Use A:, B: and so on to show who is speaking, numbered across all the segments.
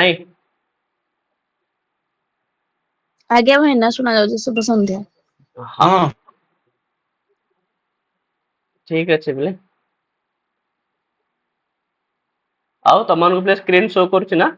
A: ନାଇଁ
B: आज्ञा भाईना सुना जाଉଛି शुभ संध्या।
A: ହଁ ଠିକ ଅଛି ବୋଲେ ଆଉ ତମମାନଙ୍କୁ ପ୍ଲେ ସ୍କ୍ରିନ୍ ଶୋ କରୁଛି ନା?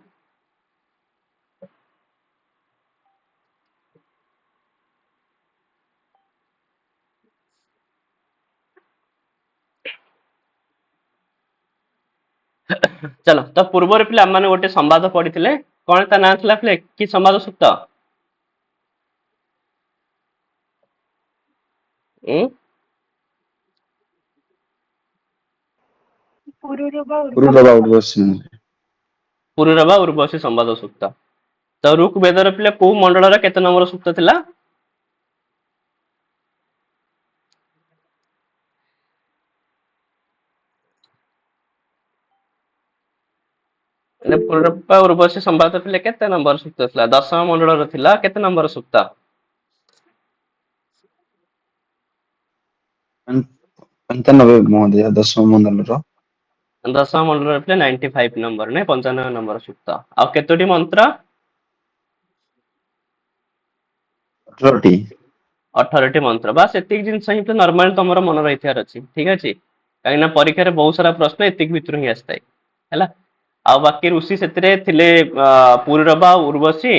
A: ଚलो ତ ପୂର୍ବରୁ ପିଲା ଆମମାନେ ଗୋଟେ ସମ୍ବାଦ ପଢିଥିଲେ କଣ ତା ନାଁ ଥିଲା ପିଲେ କି ସମ୍ବାଦ ସୁକ୍ତ? ଉଁ
C: ପୁରୁରବା ଉର୍ବଶୀ
A: ପୁରୁରବା ଉର୍ବଶୀ ସମ୍ବାଦ ସୁକ୍ତ। ତ ଋକ୍ ବେଦର ପିଲା କୋଉ ମଣ୍ଡଳର କେତେ ନମ୍ବର ସୁକ୍ତ ଥିଲା? ପୁରୁରବା ଉର୍ବଶୀ ସମ୍ବାଦ ପିଲେ କେତେ ନମ୍ବର ସୁକ୍ତ ଥିଲା? ଦଶମ ମଣ୍ଡଳର ଥିଲା କେତେ ନମ୍ବର ସୁକ୍ତ?
C: 95 ମହୋଦୟ ଦଶମ ମଣ୍ଡଳର।
A: ଦଶମ ମଣ୍ଡଳର ପିଲା 95 ନମ୍ବର ନାଇଁ 95 ନମ୍ବର ସୁକ୍ତ। ଆଉ କେତୋଟି ମନ୍ତ୍ର?
C: 18ଟି।
A: 18ଟି ମନ୍ତ୍ର ବାସ୍ ଏତିକି ଜିନିଷ ହିଁ ନର୍ମାଲି ତମର ମନେ ରହିଥିବାର ଅଛି ଠିକ ଅଛି। କାହିଁକି ନା ପରୀକ୍ଷାରେ ବହୁତ ସାରା ପ୍ରଶ୍ନ ଏତିକି ଭିତରୁ ହିଁ ଆସିଥାଏ ହେଲା। ଆଉ ବାକି ଋଷି ସେଥିରେ ଥିଲେ ପୁରୁରବା ଉର୍ବଶୀ।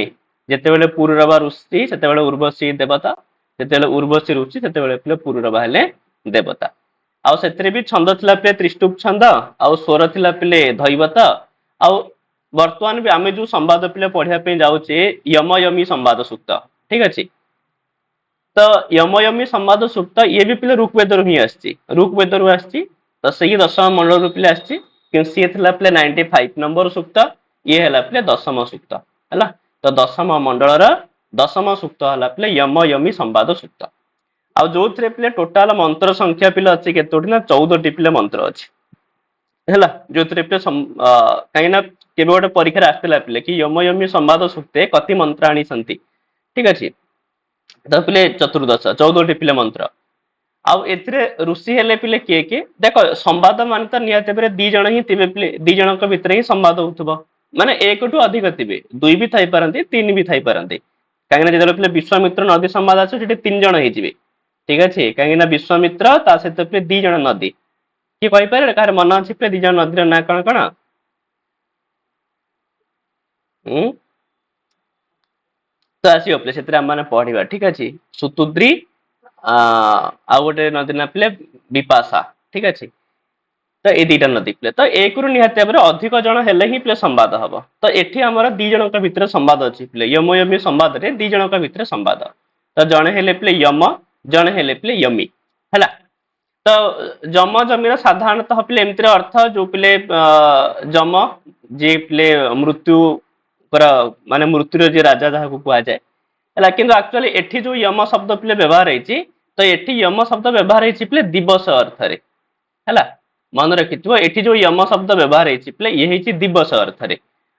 A: ଯେତେବେଳେ ପୁରୁରବା ଋଷି ସେତେବେଳେ ଉର୍ବଶୀ ଦେବତା। ଯେତେବେଳେ ଉର୍ବଶୀ ଋଷି ସେତେବେଳେ ଥିଲେ ପୁରୁରବା ହେଲେ ଦେବତା। ଆଉ ସେଥିରେ ବି ଛନ୍ଦ ଥିଲା ପିଲେ ତ୍ରିଷ୍ଟୁପ ଛନ୍ଦ ଆଉ ସ୍ୱର ଥିଲା ପିଲେ ଧୈବତ। ଆଉ ବର୍ତ୍ତମାନ ବି ଆମେ ଯୋଉ ସମ୍ବାଦ ପିଲେ ପଢିବା ପାଇଁ ଯାଉଛେ ୟମ ୟମୀ ସମ୍ବାଦ ସୁକ୍ତ ଠିକ ଅଛି। ତ ୟମୟମୀ ସମ୍ବାଦ ସୁକ୍ତ ଇଏ ବି ପିଲେ ଋକ୍ ବେଦରୁ ହିଁ ଆସିଛି ଋକ୍ ବେଦରୁ ଆସିଛି। ତ ସେଇ ଦଶମ ମଣ୍ଡଳରୁ ପିଲେ ଆସିଛି କିନ୍ତୁ ସିଏ ଥିଲା ପିଲେ 95 ନମ୍ବର ସୁକ୍ତ। ଇଏ ହେଲା ପିଲେ ଦଶମ ସୁକ୍ତ ହେଲା ତ ଦଶମ ମଣ୍ଡଳର ଦଶମ ସୁକ୍ତ ହେଲା ପିଲେ ୟମ ୟମୀ ସମ୍ବାଦ ସୁକ୍ତ। ଆଉ ଯୋଉଥିରେ ପିଲେ ଟୋଟାଲ ମନ୍ତ୍ର ସଂଖ୍ୟା ପିଲା ଅଛି କେତୋଟି ନା 14ଟି ପିଲେ ମନ୍ତ୍ର ଅଛି। ହେଲା ଯୋଉଥିରେ ପିଲେ କାହିଁକି ନା କେବେ ଗୋଟେ ପରୀକ୍ଷାରେ ଆସିଥିଲା ପିଲେ କି ୟମ ୟମୀ ସମ୍ବାଦ ସୁକ୍ତେ କତି ମନ୍ତ୍ର ଆଣିଛନ୍ତି ଠିକ ଅଛି। ତ ପିଲେ ଚତୁର୍ଦଶ 14ଟି ପିଲେ ମନ୍ତ୍ର। ଆଉ ଏଥିରେ ଋଷି ହେଲେ ପିଲେ କିଏ କିଏ ଦେଖ ସମ୍ବାଦ ମାନେ ତ ନିହାତି ଭାବରେ ଦି ଜଣ ହିଁ ଥିବେ ପିଲେ ଦି ଜଣଙ୍କ ଭିତରେ ହିଁ ସମ୍ବାଦ ହଉଥିବ। ମାନେ ଏକଠୁ ଅଧିକ ଥିବେ ଦୁଇ ବି ଥାଇପାରନ୍ତି ତିନି ବି ଥାଇପାରନ୍ତି। କାହିଁକିନା ଯେତେବେଳେ ପିଲେ ବିଶ୍ୱାମିତ୍ର ନଦୀ ସମ୍ବାଦ ଅଛି ସେଠି 3 ଜଣ ହେଇଯିବେ। ଠିକ ଅଛି କାହିଁକି ନା ବିଶ୍ଵାମିତ୍ର ତା ସହିତ ପିଲେ 2 ଜଣ ନଦୀ। କିଏ କହିପାରିବେ କାହାର ମନ ଅଛି ପିଲେ 2 ଜଣ ନଦୀର ନାଁ କଣ କଣ? ଉଁ ତ ଆସିବ ପିଲେ ସେଥିରେ ଆମେ ମାନେ ପଢିବା ଠିକ ଅଛି ସୁତୁଦ୍ରି ଆଉ ଗୋଟେ ନଦୀ ନା ପିଲେ ବିପାଶା ଠିକ ଅଛି। ତ ଏଇ ଦିଟା ନଦୀ ପିଲେ ତ ଏକରୁ ନିହାତି ଭାବରେ ଅଧିକ ଜଣ ହେଲେ ହିଁ ପିଲେ ସମ୍ବାଦ ହବ। ତ ଏଠି ଆମର 2 ଜଣଙ୍କ ଭିତରେ ସମ୍ବାଦ ଅଛି ପିଲେ ୟମ ୟମୀ ସମ୍ବାଦରେ 2 ଜଣଙ୍କ ଭିତରେ ସମ୍ବାଦ। ତ ଜଣେ ହେଲେ ପିଲେ ୟମ ଜଣେ ହେଲେ ପିଲେ ୟମୀ ହେଲା। ତ ଯମ ଜମିର ସାଧାରଣତଃ ପିଲେ ଏମିତିରେ ଅର୍ଥ ଯୋଉ ପିଲେ ଯମ ଯିଏ ପିଲେ ମୃତ୍ୟୁ ଙ୍କର ମାନେ ମୃତ୍ୟୁର ଯିଏ ରାଜା ଯାହାକୁ କୁହାଯାଏ ହେଲା କିନ୍ତୁ ଆକ୍ଚୁଆଲି ଏଠି ଯୋଉ ୟମ ଶବ୍ଦ ପିଲେ ବ୍ୟବହାର ହେଇଛି ତ ଏଠି ୟମ ଶବ୍ଦ ବ୍ୟବହାର ହେଇଛି ପିଲେ ଦିବସ ଅର୍ଥରେ ହେଲା। ମନେ ରଖିଥିବ ଏଠି ଯୋଉ ୟମ ଶବ୍ଦ ବ୍ୟବହାର ହେଇଛି ପିଲେ ଇଏ ହେଇଛି ଦିବସ ଅର୍ଥରେ।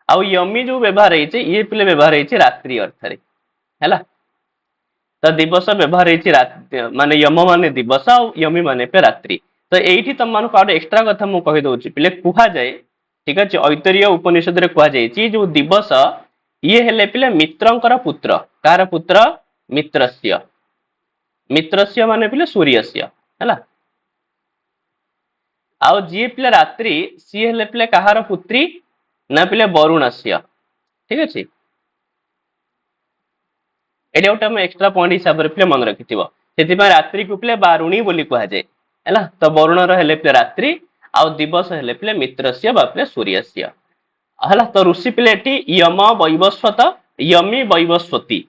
A: ଆଉ ୟମି ଯୋଉ ବ୍ୟବହାର ହେଇଛି ଇଏ ପିଲେ ବ୍ୟବହାର ହେଇଛି ରାତ୍ରି ଅର୍ଥରେ ହେଲା। ତ ଦିବସ ବ୍ୟବହାର ହେଇଛି ମାନେ ୟମ ମାନେ ଦିବସ ଆଉ ୟମୀ ମାନେ ରାତ୍ରି। ତ ଏଇଠି ତମ ମାନଙ୍କୁ ଆଉ ଗୋଟେ ଏକ୍ସଟ୍ରା କଥା ମୁଁ କହିଦଉଛି ପିଲେ କୁହାଯାଏ ଠିକ ଅଛି ଐତରୀୟ ଉପନିଷଦରେ କୁହାଯାଇଛି ଯୋଉ ଦିବସ ଇଏ ହେଲେ ପିଲେ ମିତ୍ରଙ୍କର ପୁତ୍ର କାହାର ପୁତ୍ର ମିତ୍ରସ୍ୟ। ମିତ୍ରସ୍ୟ ମାନେ ପିଲେ ସୂର୍ୟସ୍ୟ ହେଲା। ଆଉ ଯିଏ ପିଲା ରାତ୍ରି ସିଏ ହେଲେ ପିଲେ କାହାର ପୁତ୍ରୀ ନା ପିଲେ ବରୁଣସ୍ୟ ଠିକ ଅଛି। ଏଠି ଗୋଟେ ଆମେ ଏକ୍ସଟ୍ରା ପଏଣ୍ଟ ହିସାବରେ ପିଲେ ମନେ ରଖିଥିବ ସେଥିପାଇଁ ରାତ୍ରିକୁ ପିଲେ ବାରୁଣୀ ବୋଲି କୁହାଯାଏ। ହେଲା ତ ବରୁଣର ହେଲେ ପିଲେ ରାତ୍ରି ଆଉ ଦିବସ ହେଲେ ପିଲେ ମିତ୍ରସ୍ୟ ବା ପିଲେ ସୂର୍ୟସ୍ୟ। ହେଲା ତ ଋଷି ପିଲେ ଏଠି ୟମ ବୈବସ୍ଵତ ୟମି ବୈବସ୍ଵତୀ।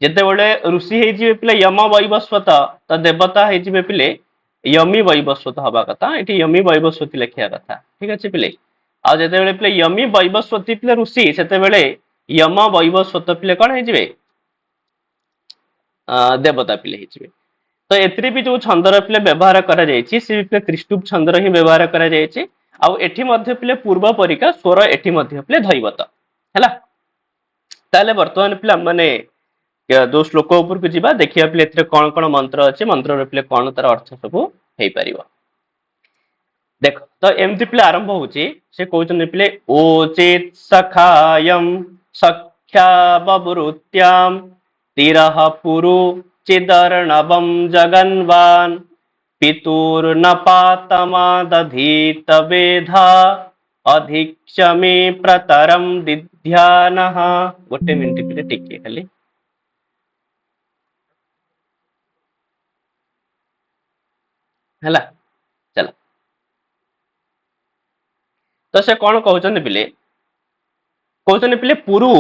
A: ଯେତେବେଳେ ଋଷି ହେଇଯିବେ ପିଲେ ୟମ ବୈବସ୍ଵତ ତ ଦେବତା ହେଇଯିବେ ପିଲେ ୟମି ବୈବସ୍ଵତ ହବା କଥା ଏଠି ୟମି ବୈବସ୍ଵତୀ ଲେଖିବା କଥା ଠିକ ଅଛି ପିଲେ। ଆଉ ଯେତେବେଳେ ପିଲେ ୟମି ବୈବସ୍ଵତୀ ପିଲେ ଋଷି ସେତେବେଳେ ୟମ ବୈବସ୍ଵତ ପିଲେ କଣ ହେଇଯିବେ ଦେବତା ପିଲେ ହେଇଯିବେ। ତ ଏଥିରେ ବି ଯୋଉ ଛନ୍ଦର ପିଲେ ବ୍ୟବହାର କରାଯାଇଛି ସେ ତ୍ରିଷ୍ଟୁପ ଛନ୍ଦର ହିଁ ବ୍ୟବହାର କରାଯାଇଛି। ଆଉ ଏଠି ମଧ୍ୟ ପିଲେ ପୂର୍ବ ପରୀକ୍ଷା ସ୍ୱର ଏଠି ମଧ୍ୟ ପିଲେ ଧୈବତ ହେଲା। ତାହେଲେ ବର୍ତ୍ତମାନ ପିଲା ମାନେ ଯୋଉ ଶ୍ଲୋକ ଉପରକୁ ଯିବା ଦେଖିବା ପିଲେ ଏଥିରେ କଣ କଣ ମନ୍ତ୍ର ଅଛି ମନ୍ତ୍ରରେ ପିଲେ କଣ ତାର ଅର୍ଥ ସବୁ ହେଇପାରିବ। देख तो एमती पिले आरंभ होची से कहउछन पिले ओचेत सखायम सख्या बबुरुत्याम तिरह पुरु चिदर्णवम जगन्वान पितुर्नपातमादधीत वेधा अधिक्षमे प्रतरम दिध्यानः गोटे मिनिट पिले टिके खाली हला चला तो से कौन कहउछन पिले पुरु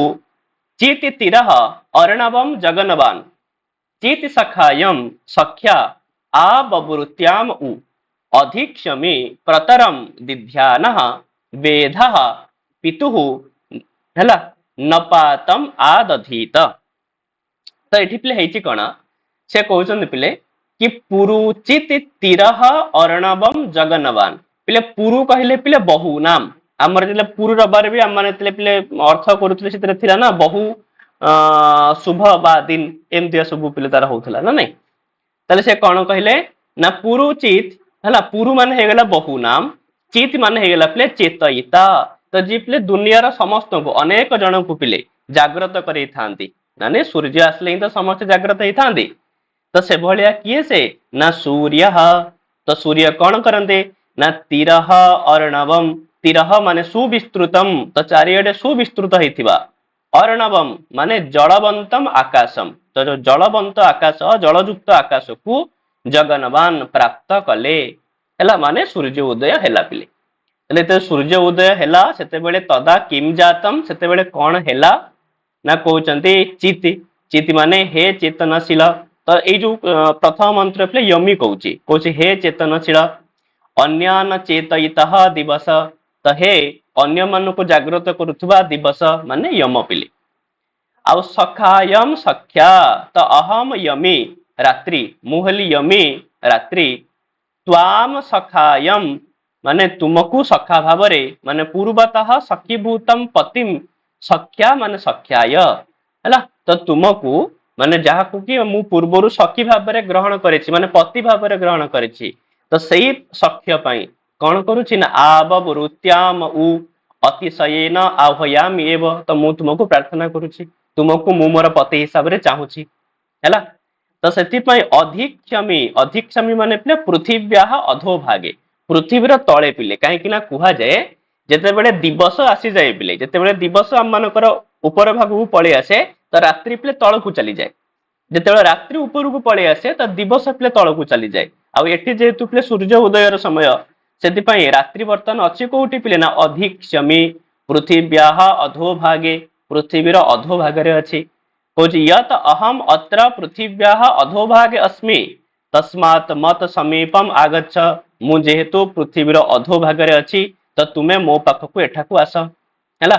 A: चित तिरह अर्णवम जगन्वान चित सखायम सख्या आ बबुरुत्याम उ अधिक्षमे प्रतरम दिध्यानः वेधः पितुः हला नपातम आदधीत तो एठी पिले हेची कोना से कहउछन पिले कि पुरुचित तिरह अर्णवम जगन्वान पिले पुरु कहले पिले बहु नाम हमर जेले पुरु रबार भी हमर तेले पिले अर्थ करूतले सेतरे थिला ना बहु शुभ बा दिन एमतिया सब पिले तार होउथला ना नहीं ताले से कोन कहले ना पुरुचित हला पुरु मान हे गेला बहु नाम चित मान हे गेला पिले चेतयिता तो जी पिले दुनियार समस्त को अनेक जन को पिले जागृत करै थांती माने सूर्य आसले ही तो समस्त जागृत ही थांती तो से भलिया किए से ना सूर्य तो सूर्य कौन करते ना तिरह अर्णवम तिरह माने सुविस्तृतम तो चारियाडे सुविस्तृत होइथिबा अर्णवम माने जलवंतम आकाशम तो जो जलवंत आकाश जलयुक्त आकाश को जगन्वान प्राप्त कले हैला माने सूर्य उदय हैला पिले तले तो सूर्य उदय हैला सेते बेले तदा किम जातम सेते बेले कौन हैला ना कहउचंती चित चित माने हे चेतनशील तो ये जो प्रथम मंत्र पे यमी कहूची हे चेतनशील अन्यान चेतयितः दिवस तो हे अन्य मन को जागृत करुवा दिवस माने यम पिले आउ सखायम सख्या तो अहम यमी रात्रि मुहली यमी रात्रि त्वाम सखायम माने तुमको सखा भावरे माने पूर्वतः सखीभूतम पतिम सख्या माने सख्याय हैला तो तुमको माने जहा को कि मु पूर्वरु सखी भाबरे ग्रहण करेछि माने पति भाबरे ग्रहण करेछि तो सही सख्य पई कोन करूछि ना आवरुत्याम उ अतिशयेन आह्वयामि एव तो मु तुमको प्रार्थना करूछि तुमको मु मोर पति हिसाब रे चाहूछि हैला तो सेति पई अधिक्षमी माने पिले पृथिव्याः अधोभागे पृथ्वीर तळे पिले काहे कि ना कुहा जाय जेते बेले दिवस आसी जाय पिले जेते बेले दिवस हम मानकर ऊपर भाग को पळे आसे तो रात्रि पिले तळ को चली जाए जेते रात्रि ऊपर को पळे आसे तो दिवस पिले तळ को चली जाए आ एठी जेतु पिले सूर्य उदयर समय सेति पई रात्रि वर्तन अछि कोउटी पिले ना अधिक्षमी पृथिव्याः अधोभागे पृथ्वीर अधोभागरे अछि कहूछि यत अहम अत्र पृथिव्याः अधोभागे अस्मि तस्मात् मत समीपम आगच्छ मु जेहेतु पृथ्वीर अधोभागरे अछि तो तुमे मो पाखकु एठाकु आस हैला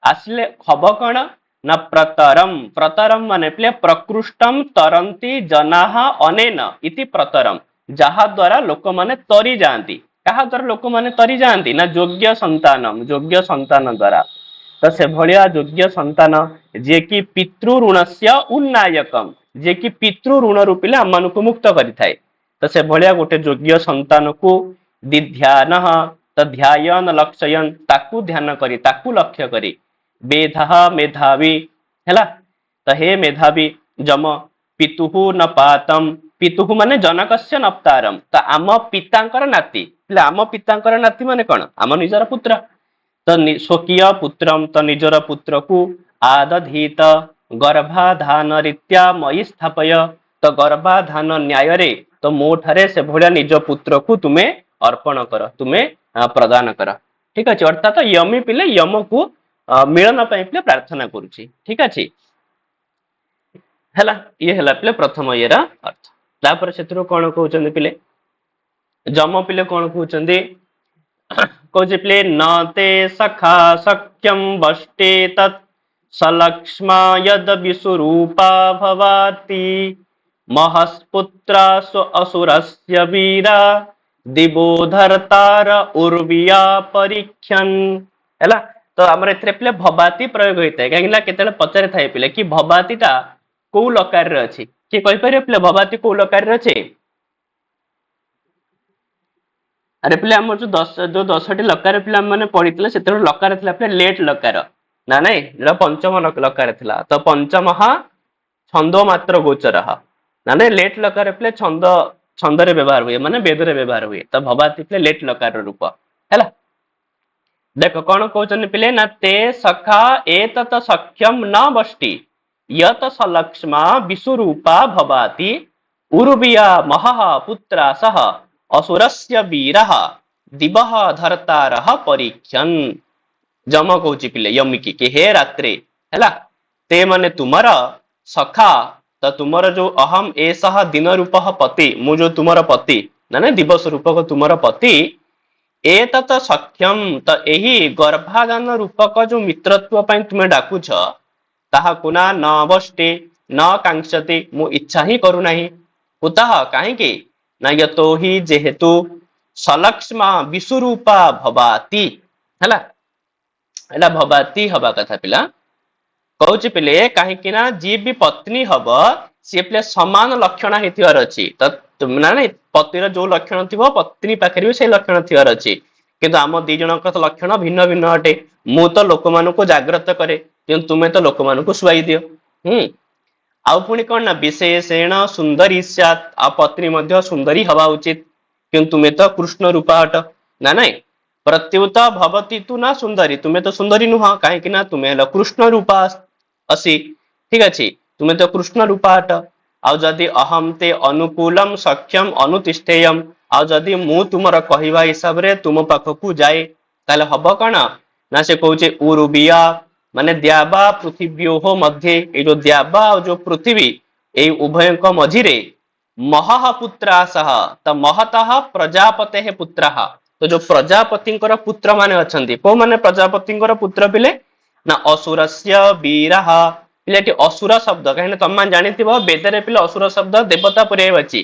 A: आसले खब कोन ना प्रतरम प्रतरम माने पिले प्रकृष्टम तरंती जनाः अनेन इति प्रतरम जहा द्वारा लोक माने तरी जांती कहा द्वारा लोक माने तरी जांती ना योग्य संतान द्वारा तो से भलिया योग्य संतान जे कि पितृ ऋणस्य उन्नायकम जे कि पितृ ऋण रूपिले हम को मुक्त करि थाए तो से भलिया गोटे योग्य संतान को दिध्यान तो ध्यायन लक्षयन ताकू ध्यान करी ताकू लक्ष्य करी वेधः मेधावी हैला तो हे मेधावी जम पितुः न पातम पितुः माने जनकस्य नप्तारम तो आम पितांकर नाती आम पितांकर नाती माने कौन आम निजर पुत्र तो स्वकीय पुत्रम तो निजर पुत्र को आदधीत गर्भाधान रीत्या मयि स्थापय तो गर्भाधान न्याय रे तो मो ठारे से भलिया निज पुत्र को तुमे अर्पण कर तुमे प्रदान कर ठीक अच्छे अर्थात यमी पिले यम को मिलन पिले प्रार्थना करुछि ठीक अच्छे हैला ये हैला पिले प्रथम येरा अर्थ तापर सेतरो कोन कहउचंदी पिले जम पिले कोन कहउचंदी कहउछि पिले न ते सखा सख्यम वष्टे तत् सलक्ष्मा यद विसुरूपा भवाति महस्पुत्रा स्व असुरस्य वीरा दिवोधरतार उर्विया परीक्षण हैला तो हमर एथरे पिले भवाति प्रयोग होइतै काहेकिना केतेले पचारे थाए पिले कि भवातिटा को लकार रे अछि कि कहि परियो पिले भवाति को लकार रे अछि अरे पिले आम जो 10टी लकार पिला मैंने पढ़ी से लकार थिला पिले लेट लकार ना नाଇଁ जो पंचम लकार थिला तो पंचम छंद मात्र गोचर ना नाଇଁ लेट लकार पिले छंद छंद रे व्यवहार हुए माने वेद रे व्यवहार हुए तो भवाती पिले लेट लकार रूप हैला देख कौन कहते पिले ना ते सखा एतत सख्यम न वष्टि यत सलक्ष्मा विसुरूपा भवाति उर्विया महः पुत्रा सह असुरस्य वीरः दिवः धर्तारः परीक्षन् जम कहूची पिले यमिकी के हे रात्रे हैला ते माने तुमर सखा तो तुमर जो अहम एसह दिन रूपः पति मु जो तुमर पति ना दिवस रूपक तुमर पति एतत सख्यम तो यही गर्भाधान रूपक जो मित्रत्व ପାଇଁ तुमे डाकुछ ताहाकु ना न अवष्टे न कांक्षते मु इच्छा ही करू नाही कुतः काहेकि ना यतो ही जेहेतु सलक्ष्मा विसुरूपा भवाति हैला एला भवाति हबा कथा पिला कहूची पिले काहेकि ना जी भी पत्नी हब सी पिले समान लक्षण हेतिवार अछि त ना नहीं पतिर जो लक्षण थिबो पत्नी पाखरे भी से लक्षण थिवार अछि किंतु आम दी जनक लक्षण भिन्न भिन्न अटे मु तो लोक मानको जागृत करे किंतु तुमे तो लोक मानको सुवाई दियो आउ पुणी कौन ना विशेषेण सुंदरी स्यात् आ पत्नी मध्य सुंदरी हवा उचित किंतु तुम्हें तो कृष्ण रूपा हट ना नहीं प्रत्युत भवती तु ना सुंदरी तुम्हें तो सुंदरी नुह कहीं ना तुम्हें कृष्ण रूपा असी ठीक अच्छे तुम्हें तो कृष्ण रूपा हट आउ जदि अहम ते अनुकूलम सक्षम अनुतिष्ठेयम आउ जदि मु तुमर कहवा हिसाब रे तुम पाखकू जाए ताले हब कण ना से कहूचे उरुबिया माने द्याबा पृथिव्योह मध्य ए जो द्याबा और जो पृथ्वी ए उभयक मझिरे महः पुत्रा सह त महतः प्रजापते पुत्रः तो जो प्रजापति पुत्र माने अछंती को माने प्रजापति पुत्र पिले ना असुरस्य वीरः पिले असुर शब्द कहीं तुम जानी वेदरे पिले असुर शब्द देवता पुरे अच्छी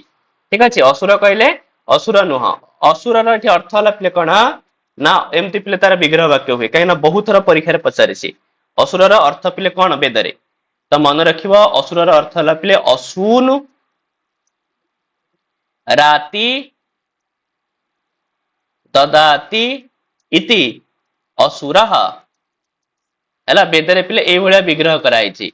A: ठीक अच्छे असुर कहले असुर नुह असुर अर्थ है पिले कण ना एमती पिले तार विग्रह वाक्य हुए कहीं बहुत थर परीक्षा पचारि असुर अर्थ पिले कौन वेदरे तो मन रख असुर अर्थ है पिले असून राति ददाति इति असुर है वेदरे पिले ए भलिया विग्रह कराई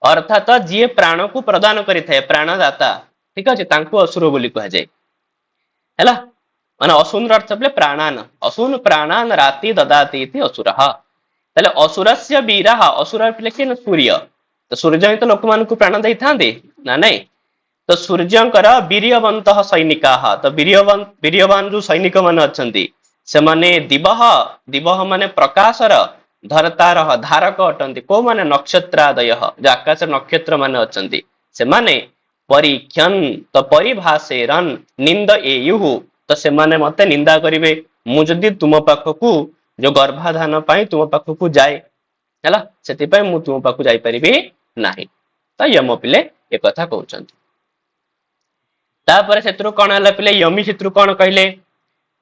A: अर्थात जी प्राण को प्रदान करिथाए प्राणदाता ठीक अच्छे तांको असुर बोली कह जाए है माने असून अर्थ पिले प्राणान असून प्राणान राति ददाति इति असुर ताले असुरस्य वीरः असुर पिले के सूर्य तो सूर्य ही तो लोक मान प्राण दे था ना नहीं तो सूर्यंकर वीर्यवंत सैनिका तो वीर्यवान जो सैनिक मान अच्छा से माने दिवह दिवह माने प्रकाशर धरतार धारक अटंती को माने नक्षत्रादय जो आकाश नक्षत्र माने अटंती से माने परीक्षण तो परिभाषेरन निंद एयुहु तो से माने मते निंदा करिवे मु जदी तुम पाखकू जो गर्भाधान पाई तुम पाखकू जाए हैला सेति पय मु तुम पाखकू जाई परिबे नाही तो यम पिले एक कथा कहउचंती तापर सेत्रु कोन हला पिले यमी सेत्रु कोन कहले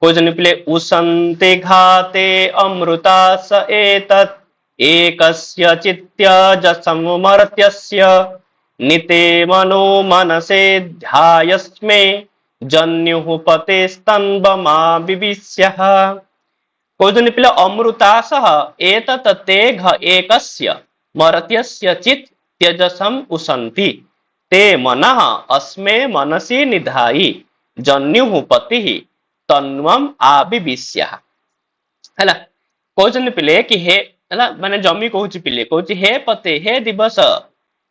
A: कोजन पिले उसन्ते घाते अमृता स एतत् एकस्य चित्यजसममर्त्यस्य निते मनो मनसे ध्यायस्मे जन्युः पतेस्तन्वमा विविश्यः कोजन पिले अमृता सह एतत् ते घ एकस्य मर्त्यस्य चित् त्यजसम उसन्ति ते मनः अस्मे मनसि निधायि जन्युः पतिः तन्वम आविविश्य हैला कहउछन पिले कि हे हैला माने जमी कहउची पिले कहउची हे पते हे दिवस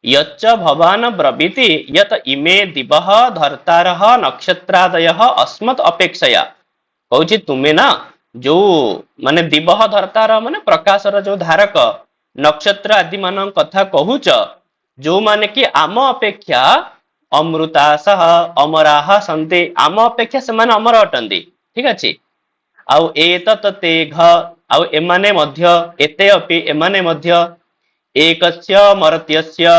A: यच्च भवान ब्रवीति यत इमे दिवः धर्तारः नक्षत्रादयः अस्मत् अपेक्षया कहउची तुमे ना जो माने दिवः धर्तार माने प्रकाशर जो धारक नक्षत्र आदि मान कथा कहूच जो माने कि आम अपेक्षा अमृता सह अमराह सन्ते आम अपेक्षा से माने अमर अटंती ठीक अच्छे आउ एतत् ते घ आउ एमाने मध्य एते अपि एमाने मध्य एकस्य मर्त्यस्य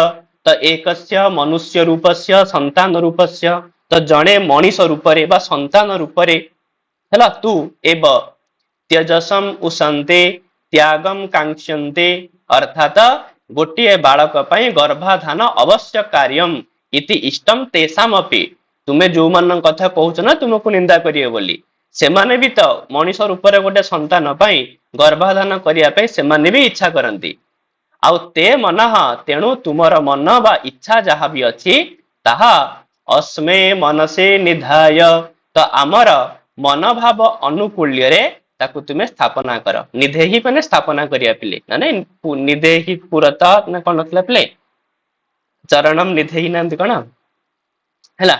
A: त एकस्य मनुष्य रूपस्य संतान रूपस्य त जणे मनीष रूपरे बा संतान रूपरे हैला तू एव त्यजसम उसन्ते त्यागम कांक्षन्ते अर्थात गोटिए बालक पई गर्भाधान अवश्य कार्यम इति इष्टम तेषाम अपि तुम्हें जो मान कथा कहूच ना तुमको निंदा करिए बोली ସେମାନେ ବି ତ ମଣିଷ ରୂପରେ ଗୋଟେ ସନ୍ତାନ ପାଇଁ ଗର୍ଭାଧାନ କରିବା ପାଇଁ ସେମାନେ ବି ଇଚ୍ଛା କରନ୍ତି। ଆଉ ତେ ମନଃ ତେଣୁ ତୁମର ମନ ବା ଇଚ୍ଛା ଯାହା ବି ଅଛି ତାହା ଅସ୍ମେ ମନସେ ନିଧାୟ ତ ଆମର ମନୋଭାବ ଅନୁକୂଲ୍ୟରେ ତାକୁ ତୁମେ ସ୍ଥାପନା କର। ନିଧେହି ମାନେ ସ୍ଥାପନା କରିବା ପିଲେ ମାନେ ନିଧେହି ପୁରତ ନା କଣ ନଥିଲା ପିଲେ ଚରଣମ ନିଧେହି ନାହାନ୍ତି କଣ ହେଲା।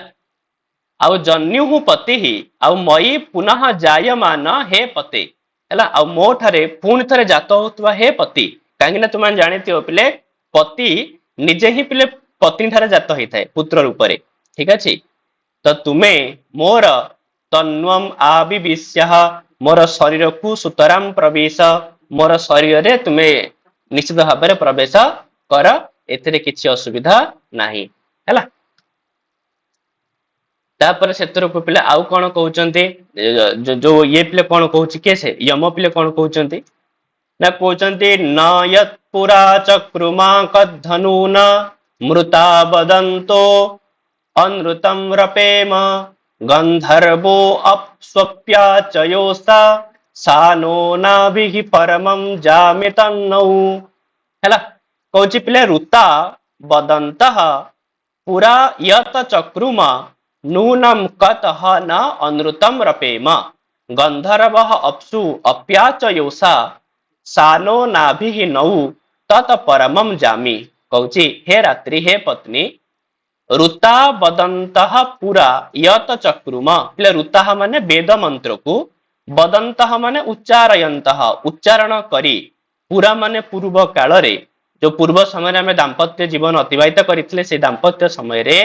A: ଆଉ ଜନ୍ୟୁ ପତି ଆଉ ମଇ ପୁନଃ ଜାୟମାନ ହେ ପତେ ହେଲା। ଆଉ ମୋ ଠାରେ ପୁଣି ଥରେ ଜାତ ହଉଥିବା ହେ ପତି, କାହିଁକି ନା ତୁମେ ଜାଣିଥିବ ପିଲେ ପତି ନିଜେ ହିଁ ପିଲେ ପତ୍ନୀ ଠାରେ ଜାତ ହେଇଥାଏ ପୁତ୍ର ରୂପରେ। ଠିକ ଅଛି, ତ ତୁମେ ମୋର ତନ୍ୱମ ଆବିବିଶ୍ୟ ମୋର ଶରୀରକୁ ସୁତରାଂ ପ୍ରବେଶ ମୋର ଶରୀରରେ ତୁମେ ନିଶ୍ଚିତ ଭାବରେ ପ୍ରବେଶ କର, ଏଥିରେ କିଛି ଅସୁବିଧା ନାହିଁ ହେଲା। ତାପରେ ସେଥିରୁ ପିଲେ ଆଉ କଣ କହୁଛନ୍ତି, ଯୋଉ ଇଏ ପିଲେ କଣ କହୁଛି କିଏ ସେ ୟମ ପିଲେ କଣ କହୁଛନ୍ତି ନା କହୁଛନ୍ତି ନ ୟତ୍ ପୁରା ଚକ୍ରୁମା କଦ୍ଧନୁନ ମୃତା ବଦନ୍तो ଅନୃତಂ ରପେମ ଗନ୍ଧର୍ବୋ ଅପ୍ସ୍ୱପ୍ୟାଚୟୋସା ସାନୋ ନାଭିଃ ପରମଂ ଜାମିତନ୍ନୌ ହେଲା। କହୁଛି ପିଲେ ଋତା ବଦନ୍ତଃ ପୁରା ୟତ ଚକ୍ରୁମ ନୂନଂ କତଃ ନ ଅନୃତଂ ରପେମ ଗନ୍ଧର୍ବଃ ଅପ୍ସୁ ଅପ୍ୟାଚୟୋସା ସାନୋ ନାଭିଃ ନୌ ତତ୍ ପରମଂ ଜାମି। କହୁଛି ହେ ରାତ୍ରି ହେ ପତ୍ନୀ ଋତା ବଦନ୍ତଃ ପୁରା ୟତ ଚକ୍ରୁମ ପିଲେ ଋତାଃ ମାନେ ବେଦ ମନ୍ତ୍ରକୁ, ବଦନ୍ତଃ ମାନେ ଉଚ୍ଚାରୟନ୍ତଃ ଉଚ୍ଚାରଣ କରି, ପୁରା ମାନେ ପୂର୍ବ କାଳରେ ଯୋଉ ପୂର୍ବ ସମୟରେ ଆମେ ଦାମ୍ପତ୍ୟ ଜୀବନ ଅତିବାହିତ କରିଥିଲେ ସେଇ ଦାମ୍ପତ୍ୟ ସମୟରେ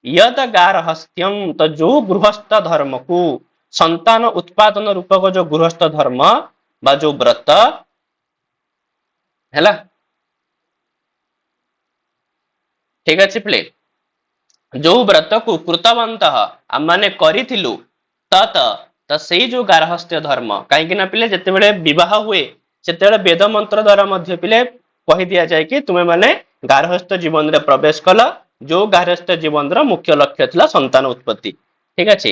A: ୟଦ ଗାର୍ହସ୍ଥ୍ୟଂ ତ ଯୋଉ ଗୃହସ୍ଥ ଧର୍ମକୁ ସନ୍ତାନ ଉତ୍ପାଦନ ରୂପକ ଯୋଉ ଗୃହସ୍ଥ ଧର୍ମ ବା ଯୋଉ ବ୍ରତ ହେଲା। ଠିକ ଅଛି ପିଲେ, ଯୋଉ ବ୍ରତକୁ କୃତବନ୍ତ ଆମମାନେ କରିଥିଲୁ ତତ ତ ସେଇ ଯୋଉ ଗାର୍ହସ୍ଥ୍ୟ ଧର୍ମ, କାହିଁକି ନା ପିଲେ ଯେତେବେଳେ ବିବାହ ହୁଏ ସେତେବେଳେ ବେଦ ମନ୍ତ୍ର ଦ୍ଵାରା ମଧ୍ୟ ପିଲେ କହି ଦିଆଯାଏ କି ତୁମେ ମାନେ ଗାର୍ହସ୍ଥ୍ୟ ଜୀବନରେ ପ୍ରବେଶ କଲ, ଯୋଉ ଗାର୍ହସ୍ଥ୍ୟ ଜୀବନର ମୁଖ୍ୟ ଲକ୍ଷ୍ୟ ଥିଲା ସନ୍ତାନ ଉତ୍ପତ୍ତି। ଠିକ ଅଛି,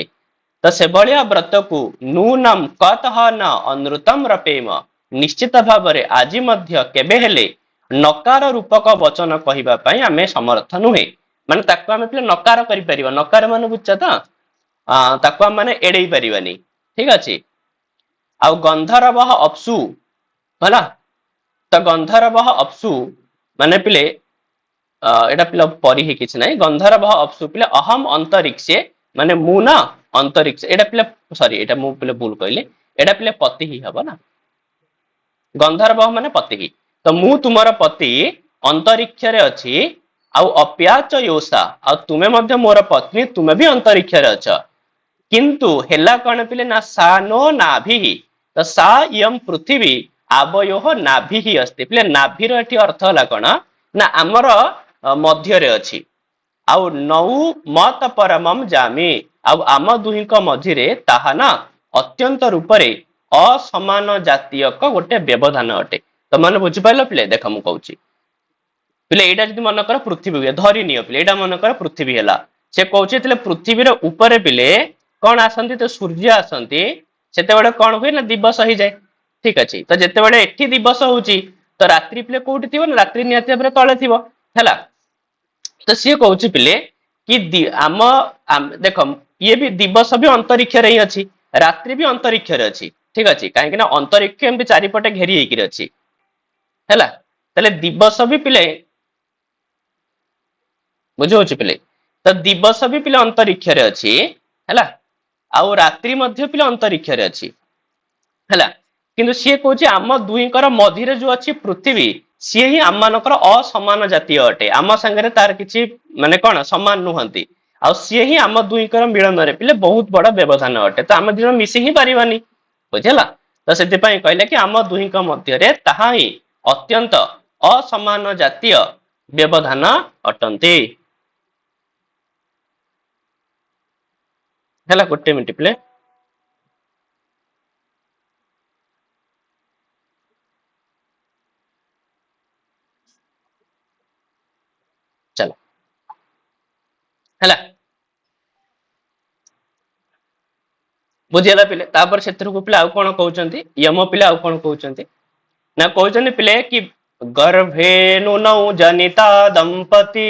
A: ତ ସେଭଳିଆ ବ୍ରତକୁ ନୂନମ୍ କତଃ ନ ଅନୃତଂ ରପେମ ନିଶ୍ଚିତ ଭାବରେ ଆଜି ମଧ୍ୟ କେବେ ହେଲେ ନକାର ରୂପକ ବଚନ କହିବା ପାଇଁ ଆମେ ସମର୍ଥ ନୁହେଁ। ମାନେ ତାକୁ ଆମେ ପିଲେ ନକାର କରିପାରିବା, ନକାର ମାନେ ବୁଝଛ ତ ତାକୁ ଆମେ ମାନେ ଏଡେଇ ପାରିବାନି। ଠିକ ଅଛି, ଆଉ ଗନ୍ଧରବଃ ଅପ୍ସୁ ହେଲା। ତ ଗନ୍ଧରବଃ ଅପ୍ସୁ ମାନେ ପିଲେ ଏଇଟା ପିଲା ପରିହି କିଛି ନାହିଁ। ଗନ୍ଧରବଃ ଅପ୍ସୁ ପିଲେ ଅହମ ଅନ୍ତରିକ୍ଷେ ମାନେ ମୁଁ ନା ଅନ୍ତରିକ୍ଷ, ଏଇଟା ପିଲା ସରି ଏଇଟା ମୁଁ ପିଲେ ଭୁଲ କହିଲି, ଏଇଟା ପିଲେ ପତି ହିଁ ହବ ନା। ଗନ୍ଧର୍ବ ମାନେ ପତି, ତ ମୁଁ ତୁମର ପତି ଅନ୍ତରିକ୍ଷରେ ଅଛି ଆଉ ଅପ୍ୟାଚୟୋଷା ଆଉ ତୁମେ ମଧ୍ୟ ମୋର ପତ୍ନୀ, ତୁମେ ବି ଅନ୍ତରିକ୍ଷରେ ଅଛ। କିନ୍ତୁ ହେଲା କଣ ପିଲେ ନା ସା नो ନାଭିଃ ତ ସା ଇୟଂ ପୃଥିବୀ ଆବୟୋଃ ନାଭିଃ ଅସ୍ତି ପିଲେ ନାଭିର ଏଠି ଅର୍ଥ ହେଲା କଣ ନା ଆମର ମଧ୍ୟରେ ଅଛି। ଆଉ ନୌ ମତ ପରମମ୍ ଜାମି ଆଉ ଆମ ଦୁହିଁଙ୍କ ମଝିରେ ତାହା ନା ଅତ୍ୟନ୍ତ ରୂପରେ ଅସମାନ ଜାତୀୟକ ଗୋଟେ ବ୍ୟବଧାନ ଅଟେ। ତମାନେ ବୁଝିପାରିଲ ପିଲେ, ଦେଖ ମୁଁ କହୁଛି ପିଲେ ଏଇଟା ଯଦି ମନେକର ପୃଥିବୀ ହୁଏ ଧରି ନିଅ ପିଲେ ଏଇଟା ମନେକର ପୃଥିବୀ ହେଲା, ସେ କହୁଛି ଯେତେବେଳେ ପୃଥିବୀର ଉପରେ ପିଲେ କଣ ଆସନ୍ତି ତ ସୂର୍ଯ୍ୟ ଆସନ୍ତି ସେତେବେଳେ କଣ ହୁଏ ନା ଦିବସ ହେଇଯାଏ। ଠିକ ଅଛି, ତ ଯେତେବେଳେ ଏଠି ଦିବସ ହଉଛି ତ ରାତ୍ରି ପିଲେ କୋଉଠି ଥିବ ନା ରାତ୍ରି ନିହାତି ଭାବରେ ତଳେ ଥିବ ହେଲା। ତ ସିଏ କହୁଛି ପିଲେ କି ଆମ ଦେଖ ଇଏ ବି ଦିବସ ବି ଅନ୍ତରିକ୍ଷରେ ହିଁ ଅଛି, ରାତ୍ରି ବି ଅନ୍ତରିକ୍ଷରେ ଅଛି। ଠିକ ଅଛି, କାହିଁକି ନା ଅନ୍ତରିକ୍ଷ ଏମିତି ଚାରିପଟେ ଘେରି ହେଇକିରି ଅଛି ହେଲା। ତାହେଲେ ଦିବସ ବି ପିଲେ ବୁଝଉଛି ପିଲେ, ତ ଦିବସ ବି ପିଲେ ଅନ୍ତରିକ୍ଷରେ ଅଛି ହେଲା, ଆଉ ରାତ୍ରି ମଧ୍ୟ ପିଲେ ଅନ୍ତରିକ୍ଷରେ ଅଛି ହେଲା। କିନ୍ତୁ ସିଏ କହୁଛି ଆମ ଦୁହିଁଙ୍କର ମଝିରେ ଯୋଉ ଅଛି ପୃଥିବୀ ସିଏ ହିଁ ଆମ ମାନଙ୍କର ଅସମାନ ଜାତୀୟ ଅଟେ, ଆମ ସାଙ୍ଗରେ ତାର କିଛି ମାନେ କଣ ସମାନ ନୁହନ୍ତି। ଆଉ ସିଏ ହିଁ ଆମ ଦୁହିଁଙ୍କର ମିଳନରେ ପିଲେ ବହୁତ ବଡ ବ୍ୟବଧାନ ଅଟେ, ତ ଆମେ ଦୁହେଁ ମିଶି ହିଁ ପାରିବାନି ବୁଝିହେଲା। ତ ସେଥିପାଇଁ କହିଲେ କି ଆମ ଦୁହିଁଙ୍କ ମଧ୍ୟରେ ତାହା ହିଁ ଅତ୍ୟନ୍ତ ଅସମାନ ଜାତୀୟ ବ୍ୟବଧାନ ଅଟନ୍ତି ହେଲା। ଗୋଟେ ମିନିଟ ପିଲେ ଚାଲ ହେଲା। बुझीगला पिले तापर सेथरको पिले आउ कोन कहउचंती यम पिले आउ कोन कहउचंती ना कहउचंती पिले कि गर्भेनु नौ जनिता दंपति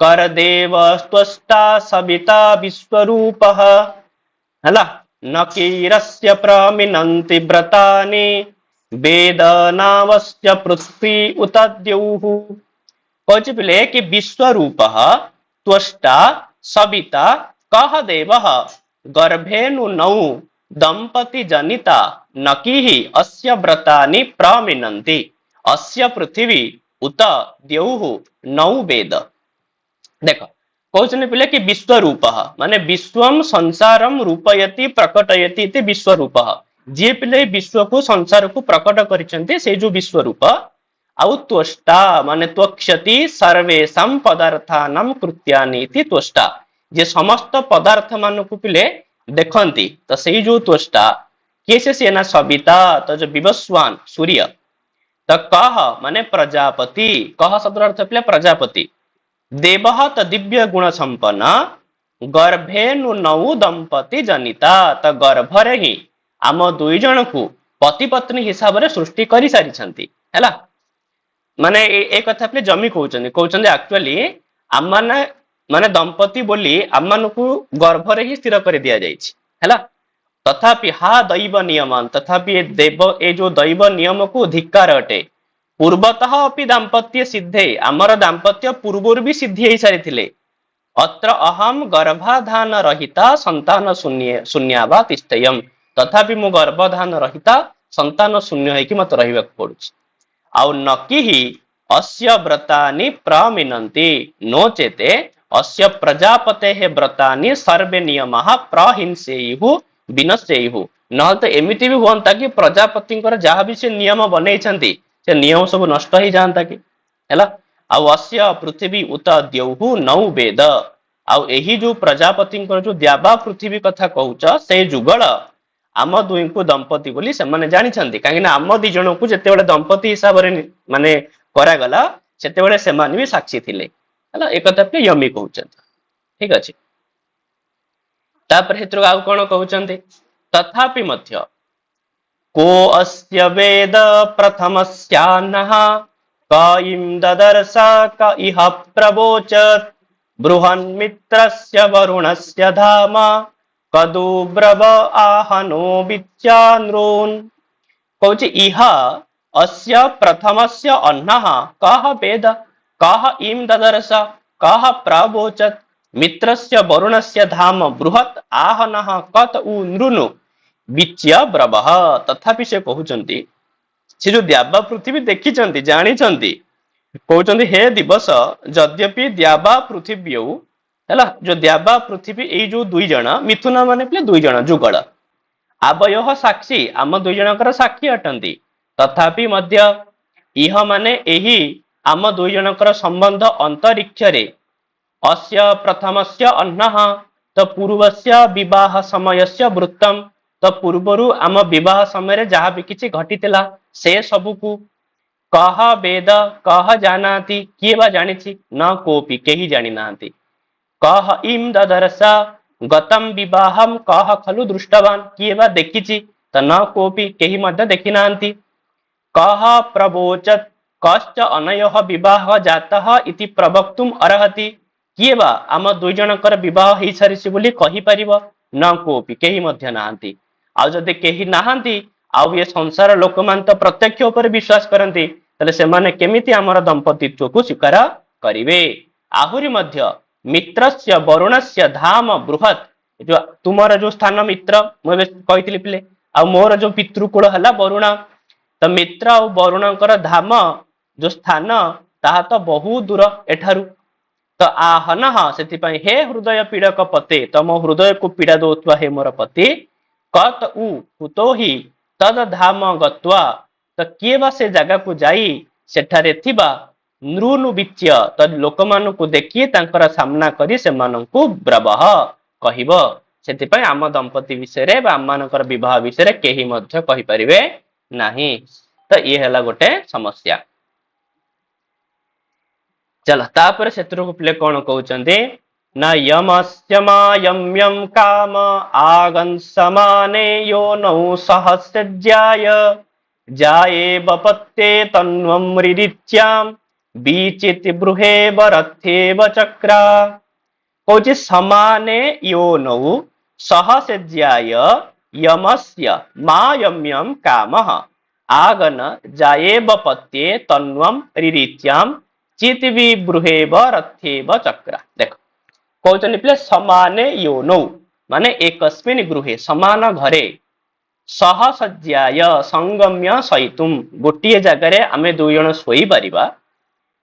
A: कर देव त्वष्टा सविता विश्वरूपः हला न कीरस्य प्रमिनन्ति व्रतानि वेदनावस्य पृथ्वी उत द्यौः कहउची पिले कि विश्वरूपः त्वष्टा सविता कह देवः गर्भेनु नौ दंपति जनिता नकीः अस्य व्रतानि प्रमिनन्ति अस्य पृथ्वी उत द्यौः नौ वेद देख कहते पिले कि विश्वरूपः माने विश्वम संसारम रूपयति प्रकटयति इति विश्वरूपः जी पिले विश्व को संसार को प्रकट करिसेंती से जो विश्वरूप आउ त्वष्टा माने त्वक्षति सर्वेषां पदार्थानां कृत्यानि इति त्वष्टा जे समस्त पदार्थ मान को पिले देखंती तो सेही जो त्वष्टा कैसे से ना सविता तो जो विवस्वान सूर्य तो कह माने प्रजापति कह शब्द अर्थ पिले प्रजापति देवः त दिव्य गुण संपन्न गर्भेनु नौ दंपति जनिता त गर्भरे ही आम दुई जन को पति पत्नी हिसाब रे सृष्टि करि सारी छंती हैला माने ए कथा पे जमी कहउचंदी एक्चुअली आम माने दंपति बोली आम को गर्भरे ही स्थिर कर दिया जाइछि हैला तथापि हा दैव नियमन तथापि ए देव ए जो दैव नियम को धिक्कार अटे पूर्वतः अपि दाम्पत्य सिद्धे आमर दाम्पत्य पूर्वर भी सिद्धि हो सारी थिले अत्र अहम गर्भाधान रहिता संतान शून्या वा तिष्ठयम तथापि मु गर्भधान रहिता संतान शून्य होइकि मत रहिबाक पडुछि आउ नकी अस्य व्रतानि प्रमिनन्ति नो चेते अस्य प्रजापतेः व्रतानि सर्वे नियमः प्रहिंसेयुः विनश्येयुः न तो एमिति भी होता कि प्रजापति जहाँ भी से नियम बनई से नियम सब नष्ट ही जाता कि हैला आउ अस्य पृथ्वी उत द्यौः नौ वेद आउ एही जो प्रजापति जो द्यावा पृथ्वी कथा कहूच से जुगल आम दुई को दंपति बोली से माने जानी छंती काहे ना आम दी जन को जते बेले दंपति हिसाब रे माने करा गला सेते बेले से माने भी साक्षी थिले हैला एक कथा पे यमी कहउचंती ठीक अछि तापर हेतु आउ कोन कहउचंती तथापि मध्य को अस्य वेद प्रथमस्यान्नः क इं ददर्श क इह प्रवोचत् बृहन्मित्रस्य वरुणस्य धाम कदुब्रव आहनो विच्चानृन् कहउछि इह अस्य प्रथमस्य अन्नः कः वेद कः इं ददर्श कः प्रवोचत् मित्रस्य वरुणस्य धाम बृहत् आहनः कत उ नृनु विच्य ब्रवः तथापि से कहउचंती से जो द्यावा पृथ्वी देखी जानी कहउचंती हे दिवस यद्यपि द्यावा पृथिव्यौ हैला जो द्यावा पृथ्वी ए जो दुई जण मिथुन माने पिले दुई जण जुगल आवयः साक्षी आम दुई जनकर साक्षी अटंती तथापि मध्य इह माने एही आम दुई जनकर संबंध अंतरिक्ष रे अस्य प्रथमस्य अन्नः तो पूर्वस्य विवाह समयस्य वृत्तम तो पूर्वरु आम विवाह समय जहाँ भी किछि घटितिला से सबकु कह वेद कह जानाति किए बा जानिछि न कोपि केही जानि नांति कह इम ददर्श गतम विवाहम कह खलु दृष्टवान किए बा देखिछि त न कोपि केही मध्य देखि नांति कह प्रवोचत् कश्च अनयः विवाह जातः इति प्रवक्तुम अर्हति किए बा आम दुई जनकर विवाह हेई सारिछि बोली कहि परिबो न कोपि केही मध्य नांति आउ जदि केही नाहांती आउ ये संसार लोक मान तो प्रत्यक्ष ऊपर विश्वास करती तले से माने केमिति हमर दंपतित्व को स्वीकार करिवे आहुरी मध्य मित्रस्य वरुणस्य धाम बृहत् जो तुमर जो स्थान मित्र मु कहितली पिले आ मोर जो पितृकुल हला वरुण तो मित्र और वरुणकर धाम जो स्थान ताहा तो बहु दूर एठारु तो आहन से हे हृदय पीड़क पते तम हृदय को पीड़ा दौथुआ हे मोर पति कत उ कुतो ही तद धाम गत्वा तो किए बा से जगह को जाई सेठारे थिबा नृनु विच्य तद लोक मान को देखिए तांकर सामना करी से मान को ब्रवह कहिबो सेति पय आम दंपति विषय रे बा आमानकर विवाह विषय रे केही मध्य कहि परिबे नाही तो ये हला गोटे समस्या चल तापर सेत्रु को प्ले कोन कहउचंदी न यमस्य मायम्यं काम आगन् समाने यो नौ सहस्रज्याय जाये बपत्ते तन्वं रिदित्यां बीचित बृहे बरथेव चक्रा कौचि समाने यो नौ सहस्रज्याय यमस्य मायम्यं कामः आगन जाये बपत्ते तन्वं रिदित्यां चितिवि बृहेव रथेव चक्रा देखो कौन पिले समाने योनौ माने एकस्मिन् गृहे समान घरे सहसज्याय संगम्य सहितुम गोटिए जगह आमे दुई जण सोई परिबा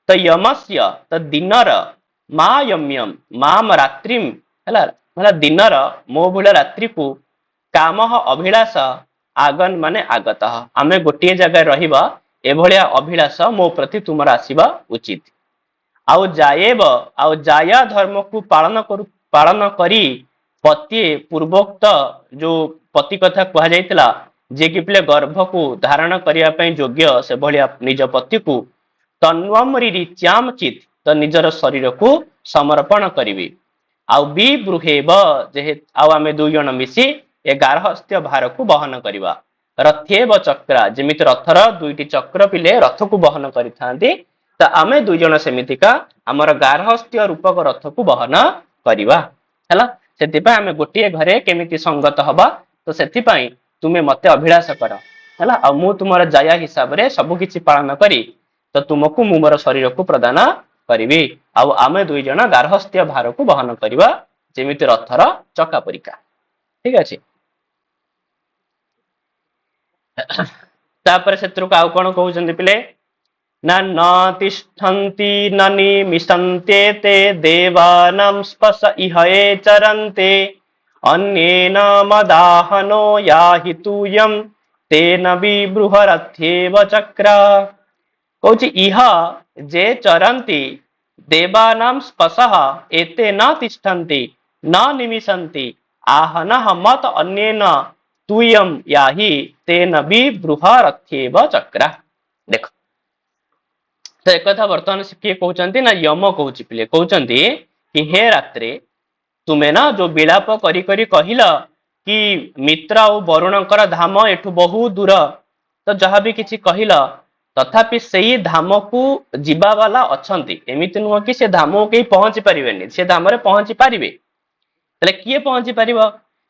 A: त यमस्य त दिनर मा यम्यम माम रात्रिम हला हला दिनर मो भुला रात्रि को कामः अभिलाष आगन माने आगतः आमे गोटिए जगह रहिबा एभलिया अभिलाष मो प्रति तुमर आसीबा उचित आउ जाएब आउ जाया धर्म को पालन करी पति पूर्वोक्त जो पति कथा कह जाइतिला जे कि पिले गर्भ को धारण करिया पई योग्य से भलिया निज पति को तन्वम रिचाम चित तो निजर शरीर को समर्पण करिवे आउ बी बृहेब जे आउ आमे दुई जण मिसी ए गार्हस्थ्य भार को वहन करिवा रथेव चक्रा जेमिति रथर दुईटी चक्र पिले रथ को वहन करिथांती तो आमे दुई जण सेमितिका हमर गार्हस्थ्य रूपक रथ को वहन करिवा हला सेति आमे गोटिए घरे केमिति संगत हबा तो सेति तुमे मते अभिलाष कर हला आ मु तुमर जाया हिसाब रे सब किछि पालन करी तो तुमको मु मोर शरीर को प्रदान करिवि आ आमे दुई जण गार्हस्थ्य भार को वहन करिवा जेमिति रथर चका परिका ठीक अछि तापर सेत्रु का कोन कहउछन्ति पिले न तिष्ठन्ति न निमिषन्ते ते देवानां स्पश इहये चरन्ते अन्येन मदाहनो याहि तूयं तेन विबृहरथ्येव चक्रा कौचि इह जे चरन्ति देवानां स्पशः एते न तिष्ठन्ति न निमिषन्ति आहनः मत अन्येन तूयं याहि तेन विबृहरथ्येव चक्रा देखो तो एक कथा वर्तमान किए कहते ना यम कहूँ पिले कहते कि हे रात्रे तुम्हें ना जो विलाप करी करी कहिल कि मित्र और वरुणकर धाम एठू बहुत दूर तो जहाँ भी किसी कहिल तथापि सही धाम को जीवा वाला अच्छी एमती नुह कि से धाम को कहीं पहुंची पारे से धाम रे पहुंची पारे किए पहुंची पार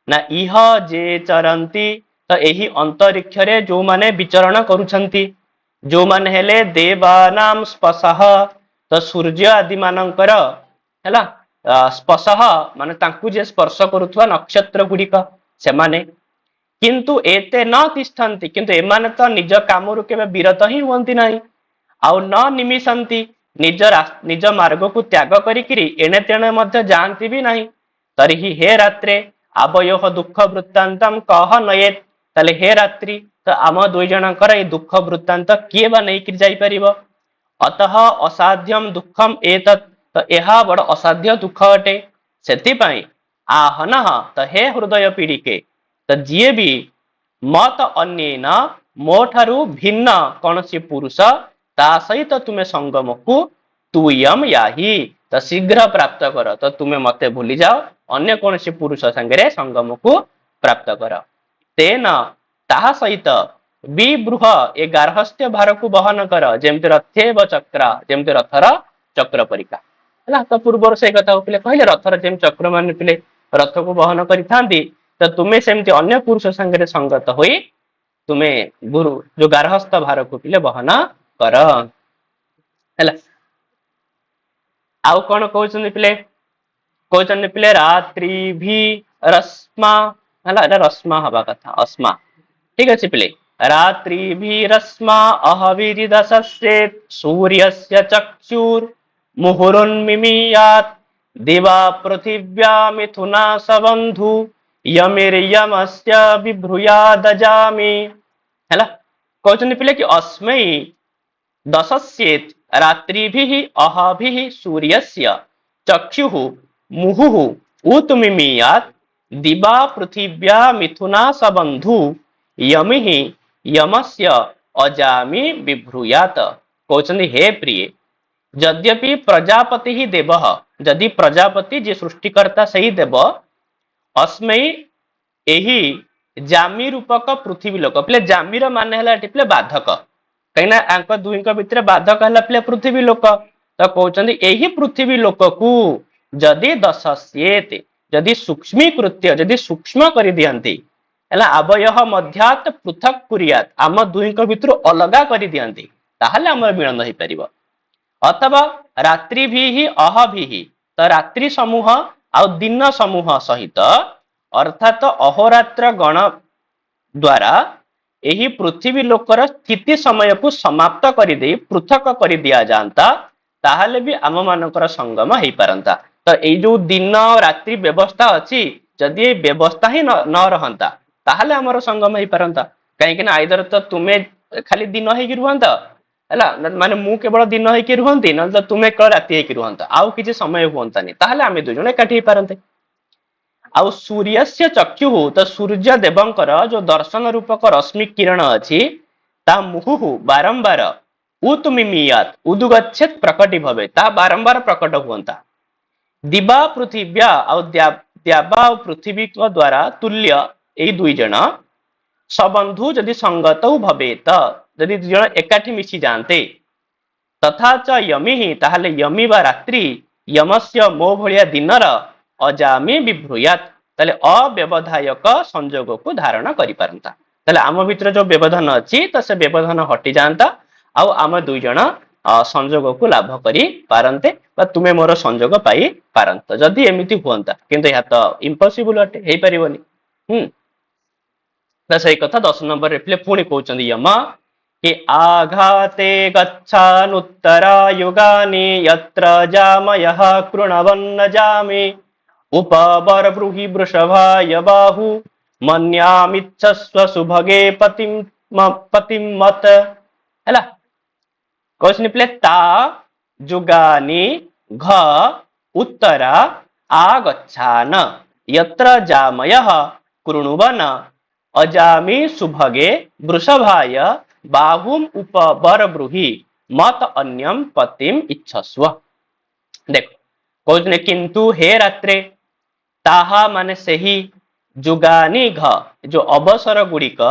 A: ना इह जे चरंती तो यही अंतरिक्ष रे जो माने विचरण करुछंती जो माने हेले देवानाम स्पशः तो सूर्य आदि मानकर हैला स्पशः माने तांकु जे स्पर्श करुथवा नक्षत्र गुड़िक से माने किंतु एते न तिष्ठन्ति किंतु एमाने तो निज कामरु केबे विरत ही हुअंती नाही आउ न निमिषन्ति निज मार्ग को त्याग करिकिरी एणे तेणे मध्य जानती भी नाही तरिहि हे रात्रे आवयोह दुख वृत्तांतम कह नयेत ताले हे रात्रि तो आम दुई जनकर ये दुख वृत्तांत किए बा नहीं कर जाई परिबो अतः असाध्यम दुखम एतत् तो यह बड़ असाध्य दुख अटे सेति पई आहनः तो हे हृदय पीड़िके तो जीए भी मत अन्येन मोठारु भिन्न कौनसी पुरुष ता सहित तुमे संगम को तुयम याही तो शीघ्र प्राप्त कर तो तुम्हें मते भूली जाओ अन्य कौन से पुरुष संगे संगम को प्राप्त कर तेन ताहा सहित विबृह ए गार्हस्थ्य भार को वहन कर जेमति रथेव चक्र जेमति रथर चक्र परिका हला तो पूर्व से कथा पिले कहले रथर जेम चक्र मान पिले रथ को वहन करिथांती तो तुम्हें सेमति अन्य पुरुष संगे संगत होई तुम्हें गुरु जो गार्हस्थ भार को पिले वहन कर हला आउ कौन कहउछन पिले रात्रि भी रश्मा हला रश्मा हवा कथा अस्मा ठीक अच्छे पिले रात्रि भी रश्मा अहविरिदशस्ये सूर्यस्य चक्षुर मुहुरुन्मिमीयात् दिवा पृथिव्या मिथुना सबन्धु यमिर्यमस्य विभ्रूयादजामि हला कहउछन पिले कि अस्मै दशस्येत् रात्रिभिः अहभिः सूर्यस्य चक्षुः मुहुः उत्मिमीयात् दिवा पृथिव्या मिथुना सबन्धु यमिः यमस्य अजामि विभ्रूयात कहउछन हे प्रिय यद्यपि प्रजापति देवः जदि प्रजापति जे सृष्टिकर्ता सही देव अस्मै एही जामी रूपक पृथ्वी लोक प्ले जामीर माने हला प्ले बाधक कहीं आंक दुईक भितर बाधक हला प्ले पृथ्वी लोक तो कहउचंदी एही पृथ्वी लोक को जदि दशस्येते जदि सूक्ष्मीकृत्य जदि सूक्ष्म कर दियंती हला अवयह मध्यात पृथक कुरियात आम दुईक भितर अलगा कर दियंती ताहले हमर मिलन होई परिबो अथवा रात्रि भी अह भी तो रात्रि समूह आ दिन समूह सहित अर्थात अहोरात्र गण द्वारा यही पृथ्वी लोकर स्थिति समय को समाप्त कर दे पृथक कर दिया जाता ताहले भी आम मानकर संगम हो पारंता तो ये जो दिन रात्रि व्यवस्था अच्छी जदि व्यवस्था ही न रहंता ताहले आमर संगम हो पारंता कहीं आइदर तो तुम्हें खाली दिन हो रुहंता है माने मु केवल दिन हो रुहंती न तो तुम्हें केवल राति हो रुहंता आउ किसी समय हुंतानी ताहले आमे दुई जण एकाठी पारंते आउ सूर्यस्य चक्षु तो सूर्य देवंकर जो दर्शन रूपक रश्मि किरण अच्छी ता मुहु बारंबार उतमिमीयात उदुगच्छेत प्रकटी भवे ता बारंबार प्रकट हुंता दिबा पृथिव्या आउ द्याबा पृथ्वी द्वारा तुल्य यही दुई जण सबंधु जदि संगत भवेत जदि दुई जण एकाठी मिसी जाते तथा च यमी ही ताहले यमी बा रात्रि यमस्य मो भलिया दिनर अजामी विभ्रूयात ताले अव्यवधायक संजोग को धारण करि पारंता ताले आम भितर जो व्यवधान अछि तो से व्यवधान हटि जांता आउ आम दुई जण संजोग को लाभ करि पारंते बा तुमे मोर संजोग पाई पारंत जदि एमिति हुंता किंतु या तो इम्पॉसिबल अटे हे परिबनी तो सही कथा 10 नंबर रे पुणी कहउचंदी यम कि आघाते गच्छानुत्तरा युगानि यत्र जामयः कृणवन्न जामि उपवर ब्रूहि वृषभाय बाहु मन्यामिच्छस्व सुभगे पतिम मत हैला क्वेश्चन प्ले ता जुगानि घ उत्तरा आगच्छान यत्र जामयः कृणुवन अजामि सुभगे वृषभाय बाहुम उपवर ब्रूहि मत अन्यम पतिम इच्छस्व देखो कहने किंतु हे रात्रे ताहा माने सही जुगानी घ जो अवसर गुड़िक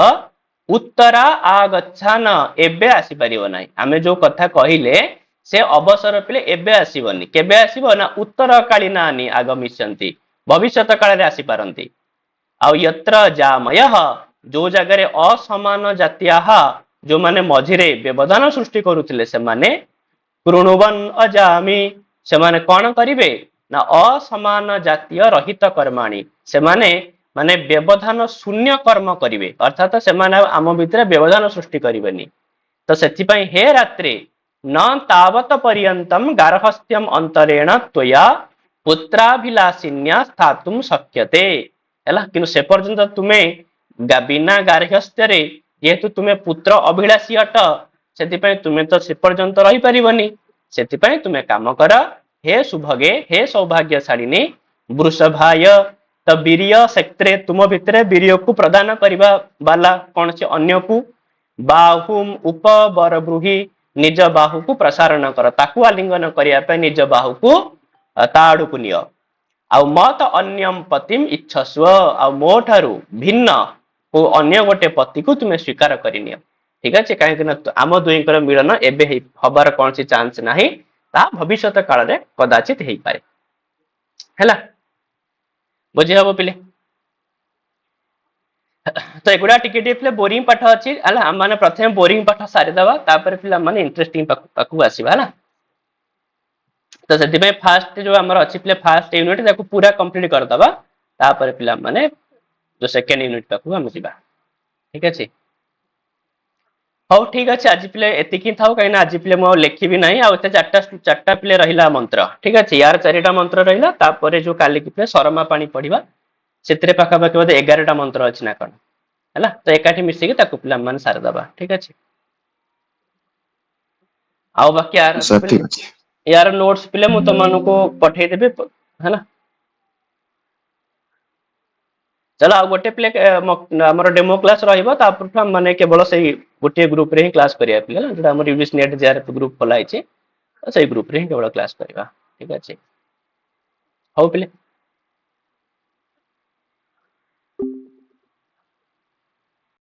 A: उत्तरा आगच्छान एबे आसी परिबो नाही आमे जो कथा कहिले से अवसर पिले एबे आसीबनी केबे आसीबो ना उत्तर कालीनानि आगमिष्यन्ति भविष्यत काल रे आसी पारंती आ यत्र जामयः जो जगह रे असमान जातियाः जो माने मझिरे व्यवधान सृष्टि करुथिले से माने कृणुवन अजामि से माने कौन करिवे ना असमान जातीय रहित कर्माणी से माने व्यवधान शून्य कर्म करिवे अर्थात से माने आम भितर व्यवधान सृष्टि करिवेनी तो सेथि पई हे रात्रे न तावत पर्यंतम गार्हस्थ्यम अंतरेण त्वया पुत्राभिलाषिन्या स्थातुम शक्यते हैला किनु से पर्यंत तुमे बिना गार्हस्थ्य रे जेहेतु तुमे पुत्र अभिलाषी अट सेथि पई तुमे तो से पर्यंत रही परिबनी सेथि पई तुमे काम कर हे सुभगे हे सौभाग्यशालिनी वृषभाय तो वीर्य क्षेत्रे तुम भितरे वीर्य को प्रदान करबा वाला कौन से अन्य को बाहुम उपवर ब्रूहि निज बाहु को प्रसारण कर ताकू आलिंगन करिया पे निज बाहु को ताड़ू को नियो आउ मत अन्यम पतिम इच्छस्व आ मो ठारू भिन्न को अन्य गोटे पति को तुमे स्वीकार करिनियो ठीक अछि काहे कि आम दुईकर मिलन एबे हबार कौन सी चांस नाही ता भविष्यत काल रे कदाचित हेई पारे हैला बुझी हबो पिले तो एगुडा टिके टिके बोरिंग पाठ अछि हला माने प्रथम बोरिंग पाठ सारि दबा तापर पिला माने इंटरेस्टिंग पाकु आसीबा हला तो सेति में फास्ट जो हमर अछि पिले फास्ट यूनिट ताकू पूरा कंप्लीट कर दबा तापर पिला माने जो सेकंड यूनिट पाकु हम जिबा ठीक अछि हो ठीक अछि आज पिले एतिकी थाउ कहिना आज पिले मो लेखि भी नाही आ एते चारटा पिले रहिला मंत्र ठीक अछि यार चारिटा मंत्र रहिला तापर जो काली कि पिले शर्मा पानी पढिबा सेतरे पाखा पाखा बोधे 11टा मंत्र अछि ना कोन हैला तो एकाठी मिसी के ताकू पिला मन सार दबा ठीक अछि आउ बाकी यार
C: सर ठीक अछि
A: यार नोट्स पिले मु तमन को पठे देबे हैला चलो आ गोटे प्ले हमर डेमो क्लास रहिबो तापर हम माने केवल सही गोटे ग्रुप रे ही क्लास करिया पिले जेटा हमर यूनिस नेट जेआर ग्रुप खोला छै सही ग्रुप रे ही केवल क्लास करिबा ठीक अछि ହଉ ପିଲେ।